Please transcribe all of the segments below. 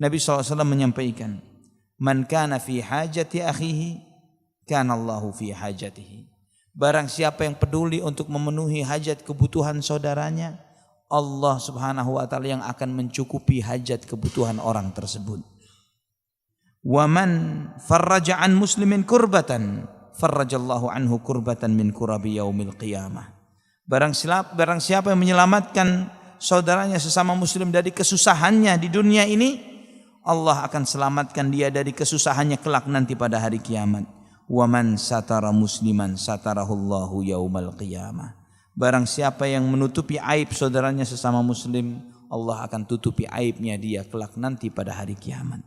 Nabi SAW menyampaikan, "Man kana fi hajati akhihi, kana Allahu fi hajatihi." Barang siapa yang peduli untuk memenuhi hajat kebutuhan saudaranya, Allah Subhanahu wa taala yang akan mencukupi hajat kebutuhan orang tersebut. Wa man farraja an muslimin kurbatan, farrajallahu anhu kurbatan min kurabi yaumil qiyamah. Barang siapa yang menyelamatkan saudaranya sesama muslim dari kesusahannya di dunia ini, Allah akan selamatkan dia dari kesusahannya kelak nanti pada hari kiamat. Wa man satara musliman satarahullahu yaumal qiyamah. Barang siapa yang menutupi aib saudaranya sesama muslim, Allah akan tutupi aibnya dia kelak nanti pada hari kiamat.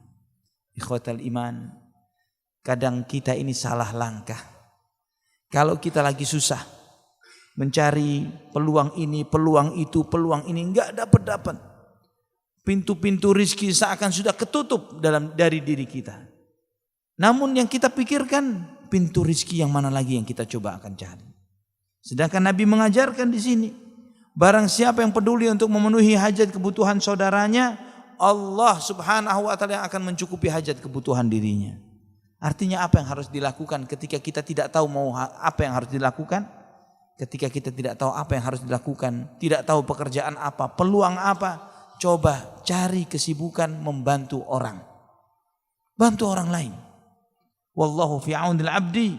Ikhwatal iman, kadang kita ini salah langkah. Kalau kita lagi susah, mencari peluang ini, peluang itu, peluang ini, enggak dapat. Pintu-pintu rizki seakan sudah ketutup dari diri kita. Namun yang kita pikirkan, pintu rizki yang mana lagi yang kita coba akan cari. Sedangkan Nabi mengajarkan di sini, barang siapa yang peduli untuk memenuhi hajat kebutuhan saudaranya, Allah Subhanahu wa taala yang akan mencukupi hajat kebutuhan dirinya. Artinya apa yang harus dilakukan ketika kita tidak tahu apa yang harus dilakukan? Ketika kita tidak tahu apa yang harus dilakukan, tidak tahu pekerjaan apa, peluang apa, coba cari kesibukan membantu orang. Bantu orang lain. Wallahu fi aunil abdi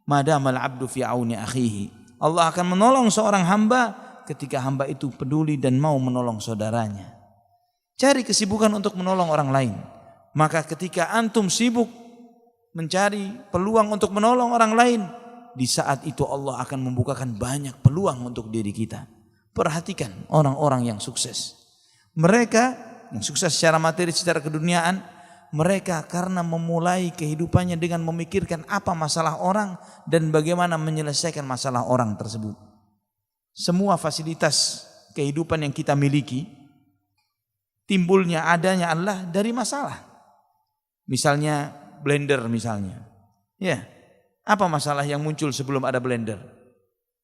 madamal abdu fi auni akhihi. Allah akan menolong seorang hamba ketika hamba itu peduli dan mau menolong saudaranya. Cari kesibukan untuk menolong orang lain. Maka ketika antum sibuk mencari peluang untuk menolong orang lain, di saat itu Allah akan membukakan banyak peluang untuk diri kita. Perhatikan orang-orang yang sukses. Mereka yang sukses secara materi, secara keduniaan, mereka karena memulai kehidupannya dengan memikirkan apa masalah orang dan bagaimana menyelesaikan masalah orang tersebut. Semua fasilitas kehidupan yang kita miliki, timbulnya adanya adalah dari masalah. Misalnya blender misalnya. Ya, apa masalah yang muncul sebelum ada blender?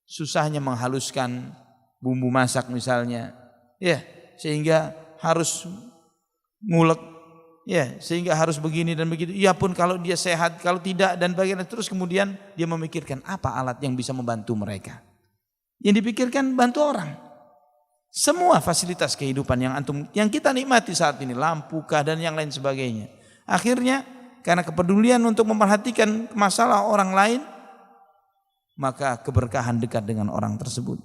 Susahnya menghaluskan bumbu masak misalnya. Ya, sehingga harus ngulek. Ya, sehingga harus begini dan begitu. Ia pun kalau dia sehat, kalau tidak dan bagaimana, terus kemudian dia memikirkan apa alat yang bisa membantu mereka. Yang dipikirkan bantu orang. Semua fasilitas kehidupan yang kita nikmati saat ini, lampu kah dan yang lain sebagainya. Akhirnya karena kepedulian untuk memperhatikan masalah orang lain, maka keberkahan dekat dengan orang tersebut.